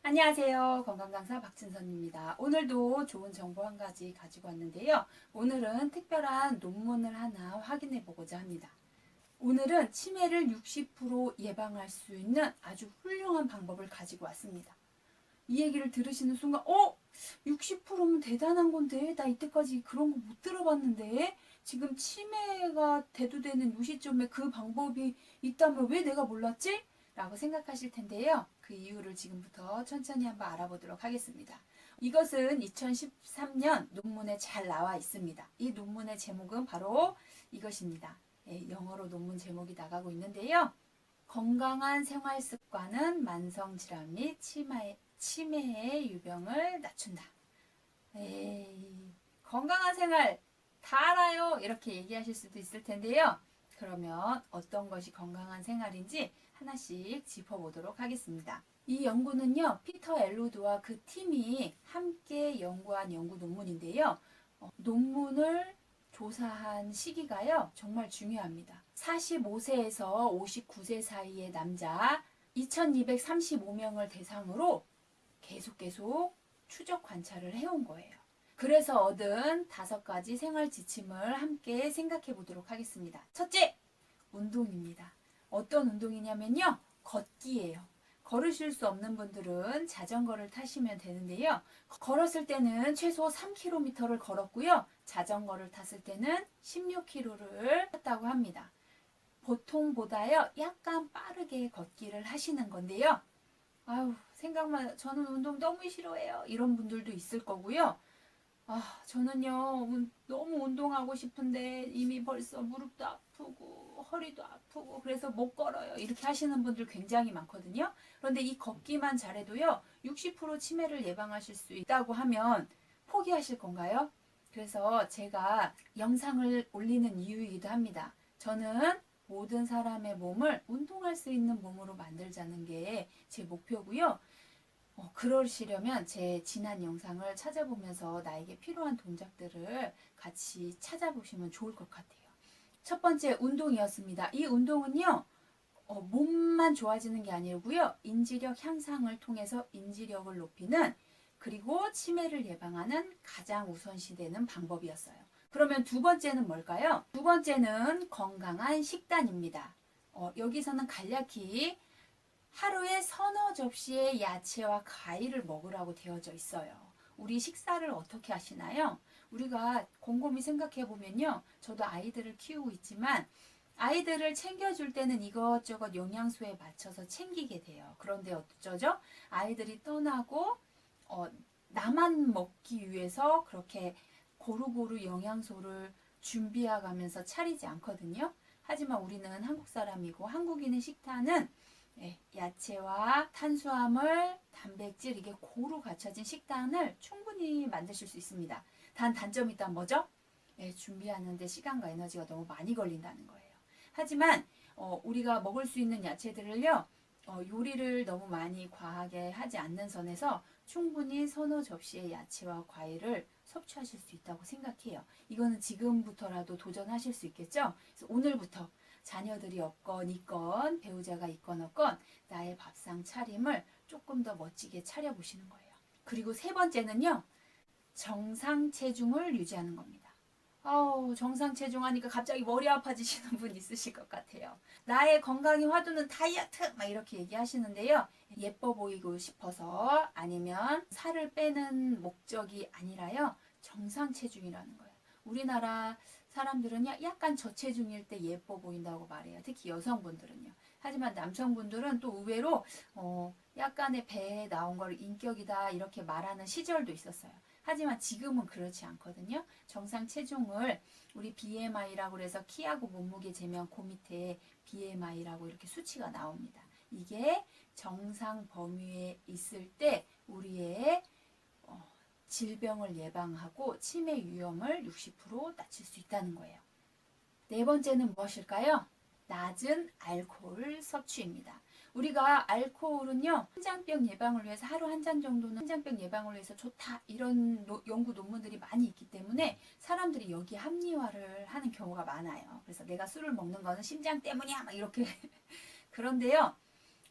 안녕하세요. 건강강사 박진선입니다. 오늘도 좋은 정보 한 가지 가지고 왔는데요. 오늘은 특별한 논문을 하나 확인해 보고자 합니다. 오늘은 치매를 60% 예방할 수 있는 아주 훌륭한 방법을 가지고 왔습니다. 이 얘기를 들으시는 순간 60%면 대단한 건데 나 이때까지 그런 거 못 들어봤는데 지금 치매가 대두되는 요 시점에 그 방법이 있다면 왜 내가 몰랐지? 라고 생각하실 텐데요. 그 이유를 지금부터 천천히 한번 알아보도록 하겠습니다. 이것은 2013년 논문에 잘 나와 있습니다. 이 논문의 제목은 바로 이것입니다. 영어로 논문 제목이 나가고 있는데요. 건강한 생활 습관은 만성질환 및 치매의 유병을 낮춘다. 에이, 건강한 생활 다 알아요. 이렇게 얘기하실 수도 있을 텐데요. 그러면 어떤 것이 건강한 생활인지 하나씩 짚어보도록 하겠습니다. 이 연구는요, 피터 엘로드와 그 팀이 함께 연구한 연구 논문인데요. 논문을 조사한 시기가요, 정말 중요합니다. 45세에서 59세 사이의 남자 2235명을 대상으로 계속 추적 관찰을 해온 거예요. 그래서 얻은 5가지 생활 지침을 함께 생각해 보도록 하겠습니다. 첫째, 운동입니다. 어떤 운동이냐면요, 걷기예요. 걸으실 수 없는 분들은 자전거를 타시면 되는데요. 걸었을 때는 최소 3km를 걸었고요. 자전거를 탔을 때는 16km를 탔다고 합니다. 보통보다요, 약간 빠르게 걷기를 하시는 건데요. 아유, 생각만, 저는 운동 너무 싫어해요. 이런 분들도 있을 거고요. 저는요, 너무 운동하고 싶은데 이미 벌써 무릎도 아프고 허리도 아프고 그래서 못 걸어요. 이렇게 하시는 분들 굉장히 많거든요. 그런데 이 걷기만 잘해도요, 60% 치매를 예방하실 수 있다고 하면 포기하실 건가요? 그래서 제가 영상을 올리는 이유이기도 합니다. 저는 모든 사람의 몸을 운동할 수 있는 몸으로 만들자는 게 제 목표고요. 그러시려면 제 지난 영상을 찾아보면서 나에게 필요한 동작들을 같이 찾아보시면 좋을 것 같아요. 첫 번째 운동이었습니다. 이 운동은요, 몸만 좋아지는 게 아니고요, 인지력 향상을 통해서 인지력을 높이는 그리고 치매를 예방하는 가장 우선시되는 방법이었어요. 그러면 두 번째는 뭘까요? 두 번째는 건강한 식단입니다. 여기서는 간략히 하루에 서너 접시의 야채와 과일을 먹으라고 되어져 있어요. 우리 식사를 어떻게 하시나요? 우리가 곰곰이 생각해 보면요. 저도 아이들을 키우고 있지만 아이들을 챙겨줄 때는 이것저것 영양소에 맞춰서 챙기게 돼요. 그런데 어쩌죠? 아이들이 떠나고 어, 나만 먹기 위해서 그렇게 고루고루 영양소를 준비해가면서 차리지 않거든요. 하지만 우리는 한국 사람이고 한국인의 식단은 야채와 탄수화물, 단백질 이게 고루 갖춰진 식단을 충분히 만드실 수 있습니다. 단 단점이 있다면 뭐죠? 준비하는데 시간과 에너지가 너무 많이 걸린다는 거예요. 하지만 우리가 먹을 수 있는 야채들을요, 요리를 너무 많이 과하게 하지 않는 선에서 충분히 서너 접시의 야채와 과일을 섭취하실 수 있다고 생각해요. 이거는 지금부터라도 도전하실 수 있겠죠? 그래서 오늘부터 자녀들이 없건 있건 배우자가 있건 없건 나의 밥상 차림을 조금 더 멋지게 차려보시는 거예요. 그리고 세 번째는요, 정상 체중을 유지하는 겁니다. 정상 체중 하니까 갑자기 머리 아파지시는 분 있으실 것 같아요. 나의 건강이 화두는 다이어트! 막 이렇게 얘기하시는데요. 예뻐 보이고 싶어서 아니면 살을 빼는 목적이 아니라요. 정상 체중이라는 거예요. 우리나라 사람들은요, 약간 저체중일 때 예뻐 보인다고 말해요. 특히 여성분들은요. 하지만 남성분들은 또 의외로 약간의 배에 나온 걸 인격이다 이렇게 말하는 시절도 있었어요. 하지만 지금은 그렇지 않거든요. 정상 체중을 우리 BMI라고 해서 키하고 몸무게 재면 그 밑에 BMI라고 이렇게 수치가 나옵니다. 이게 정상 범위에 있을 때 우리의 질병을 예방하고 치매 위험을 60% 낮출 수 있다는 거예요. 네 번째는 무엇일까요? 낮은 알코올 섭취입니다. 우리가 알코올은요, 한장병 예방을 위해서 하루 한 잔 정도는 한장병 예방을 위해서 좋다 이런 연구 논문들이 많이 있기 때문에 사람들이 여기에 합리화를 하는 경우가 많아요. 그래서 내가 술을 먹는 거는 심장 때문이야 막 이렇게 그런데요,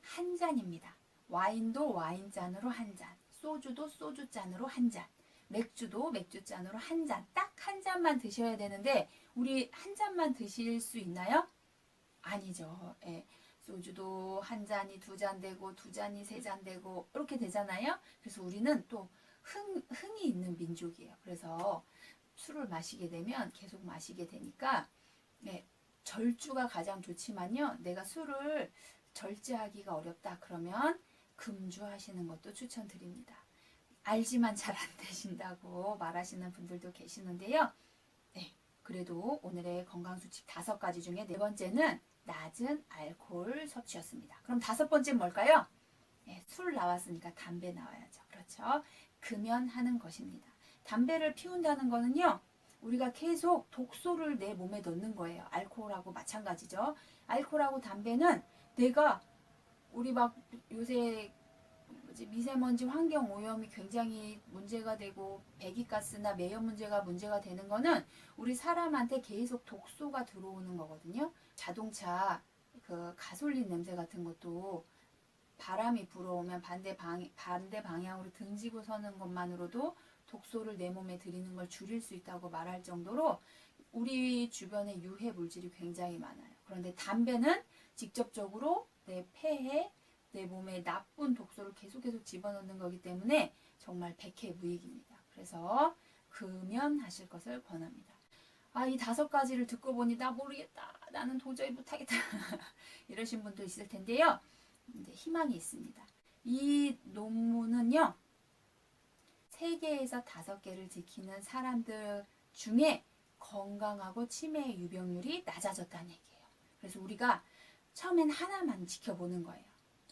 한 잔입니다. 와인도 와인잔으로 한 잔, 소주도 소주잔으로 한 잔, 맥주도 맥주잔으로 한 잔, 딱 한 잔만 드셔야 되는데 우리 한 잔만 드실 수 있나요? 아니죠. 예. 소주도 한 잔이 두 잔 되고 두 잔이 세 잔 되고 이렇게 되잖아요. 그래서 우리는 또 흥이 있는 민족이에요. 그래서 술을 마시게 되면 계속 마시게 되니까 예, 절주가 가장 좋지만요. 내가 술을 절제하기가 어렵다 그러면 금주하시는 것도 추천드립니다. 알지만 잘 안 되신다고 말하시는 분들도 계시는데요. 네, 그래도 오늘의 건강수칙 5가지 중에 4번째는 낮은 알코올 섭취였습니다. 그럼 5번째는 뭘까요? 네, 술 나왔으니까 담배 나와야죠. 그렇죠? 금연하는 것입니다. 담배를 피운다는 거는요. 우리가 계속 독소를 내 몸에 넣는 거예요. 알코올하고 마찬가지죠. 알코올하고 담배는 내가 우리 막 요새 미세먼지 환경 오염이 굉장히 문제가 되고 배기가스나 매연 문제가 되는 거는 우리 사람한테 계속 독소가 들어오는 거거든요. 자동차 그 가솔린 냄새 같은 것도 바람이 불어오면 반대 방향으로 등지고 서는 것만으로도 독소를 내 몸에 들이는 걸 줄일 수 있다고 말할 정도로 우리 주변에 유해 물질이 굉장히 많아요. 그런데 담배는 직접적으로 내 폐에 내 몸에 나쁜 독소를 계속 집어넣는 거기 때문에 정말 백해무익입니다. 그래서 금연하실 것을 권합니다. 이 5가지를 듣고 보니 나 모르겠다. 나는 도저히 못하겠다. 이러신 분도 있을 텐데요. 이제 희망이 있습니다. 이 논문은요. 세계에서 5개를 지키는 사람들 중에 건강하고 치매 유병률이 낮아졌다는 얘기예요. 그래서 우리가 처음엔 하나만 지켜보는 거예요.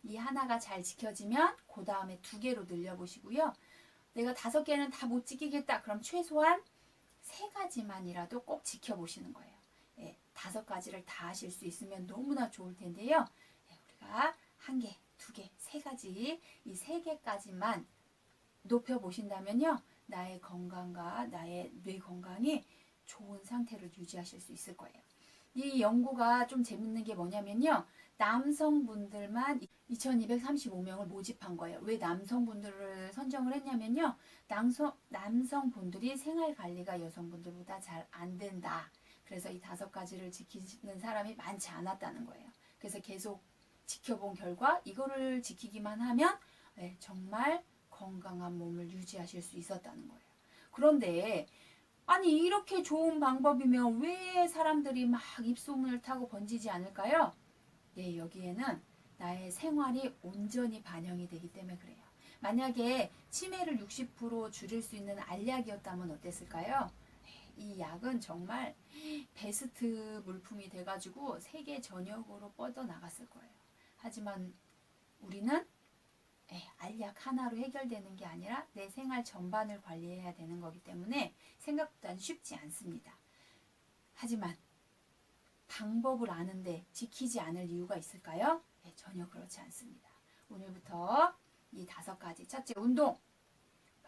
이 하나가 잘 지켜지면 그 다음에 2개로 늘려보시고요. 내가 5개는 다 못 지키겠다. 그럼 최소한 3가지만이라도 꼭 지켜보시는 거예요. 5가지를 다 하실 수 있으면 너무나 좋을 텐데요. 우리가 1개, 2개, 3가지 이 3개까지만 높여보신다면요. 나의 건강과 나의 뇌 건강이 좋은 상태를 유지하실 수 있을 거예요. 이 연구가 좀 재밌는 게 뭐냐면요. 남성분들만 2235명을 모집한 거예요. 왜 남성분들을 선정을 했냐면요. 남성분들이 생활관리가 여성분들보다 잘 안 된다. 그래서 이 5가지를 지키는 사람이 많지 않았다는 거예요. 그래서 계속 지켜본 결과 이거를 지키기만 하면 정말 건강한 몸을 유지하실 수 있었다는 거예요. 그런데 아니 이렇게 좋은 방법이면 왜 사람들이 막 입소문을 타고 번지지 않을까요? 네, 여기에는 나의 생활이 온전히 반영이 되기 때문에 그래요. 만약에 치매를 60% 줄일 수 있는 알약이었다면 어땠을까요? 이 약은 정말 베스트 물품이 돼가지고 세계 전역으로 뻗어나갔을 거예요. 하지만 우리는 알약 하나로 해결되는 게 아니라 내 생활 전반을 관리해야 되는 거기 때문에 생각보다는 쉽지 않습니다. 하지만 방법을 아는데 지키지 않을 이유가 있을까요? 전혀 그렇지 않습니다. 오늘부터 이 5가지. 첫째, 운동.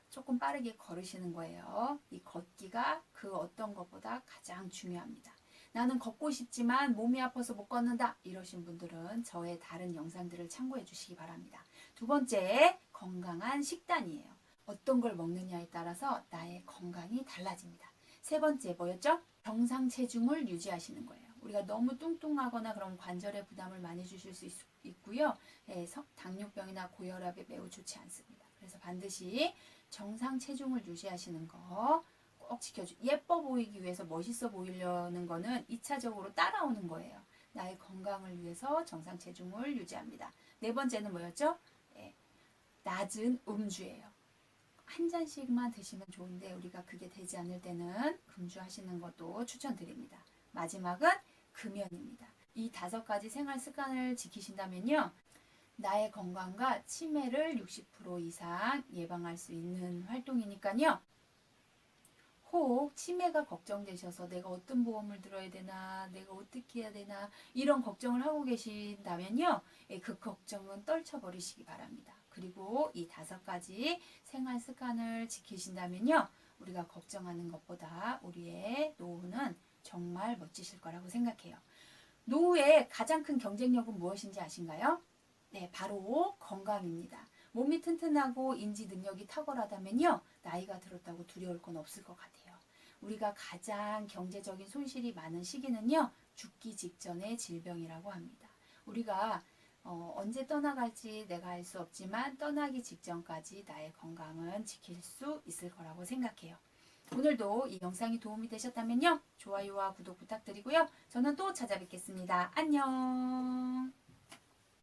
조금 빠르게 걸으시는 거예요. 이 걷기가 그 어떤 것보다 가장 중요합니다. 나는 걷고 싶지만 몸이 아파서 못 걷는다. 이러신 분들은 저의 다른 영상들을 참고해 주시기 바랍니다. 2번째, 건강한 식단이에요. 어떤 걸 먹느냐에 따라서 나의 건강이 달라집니다. 3번째 뭐였죠? 정상 체중을 유지하시는 거예요. 우리가 너무 뚱뚱하거나 그럼 관절에 부담을 많이 주실 수 있고요. 당뇨병이나 고혈압에 매우 좋지 않습니다. 그래서 반드시 정상 체중을 유지하시는 거 꼭 예뻐 보이기 위해서 멋있어 보이려는 거는 2차적으로 따라오는 거예요. 나의 건강을 위해서 정상 체중을 유지합니다. 4번째는 뭐였죠? 낮은 음주예요. 한 잔씩만 드시면 좋은데 우리가 그게 되지 않을 때는 금주하시는 것도 추천드립니다. 마지막은 금연입니다. 이 5가지 생활 습관을 지키신다면요. 나의 건강과 치매를 60% 이상 예방할 수 있는 활동이니까요. 혹 치매가 걱정되셔서 내가 어떤 보험을 들어야 되나, 내가 어떻게 해야 되나 이런 걱정을 하고 계신다면요. 그 걱정은 떨쳐버리시기 바랍니다. 그리고 이 5가지 생활 습관을 지키신다면요. 우리가 걱정하는 것보다 우리의 노후는 정말 멋지실 거라고 생각해요. 노후의 가장 큰 경쟁력은 무엇인지 아신가요? 네, 바로 건강입니다. 몸이 튼튼하고 인지 능력이 탁월하다면요, 나이가 들었다고 두려울 건 없을 것 같아요. 우리가 가장 경제적인 손실이 많은 시기는요, 죽기 직전의 질병이라고 합니다. 우리가 언제 떠나갈지 내가 알 수 없지만 떠나기 직전까지 나의 건강은 지킬 수 있을 거라고 생각해요. 오늘도 이 영상이 도움이 되셨다면요, 좋아요와 구독 부탁드리고요. 저는 또 찾아뵙겠습니다. 안녕.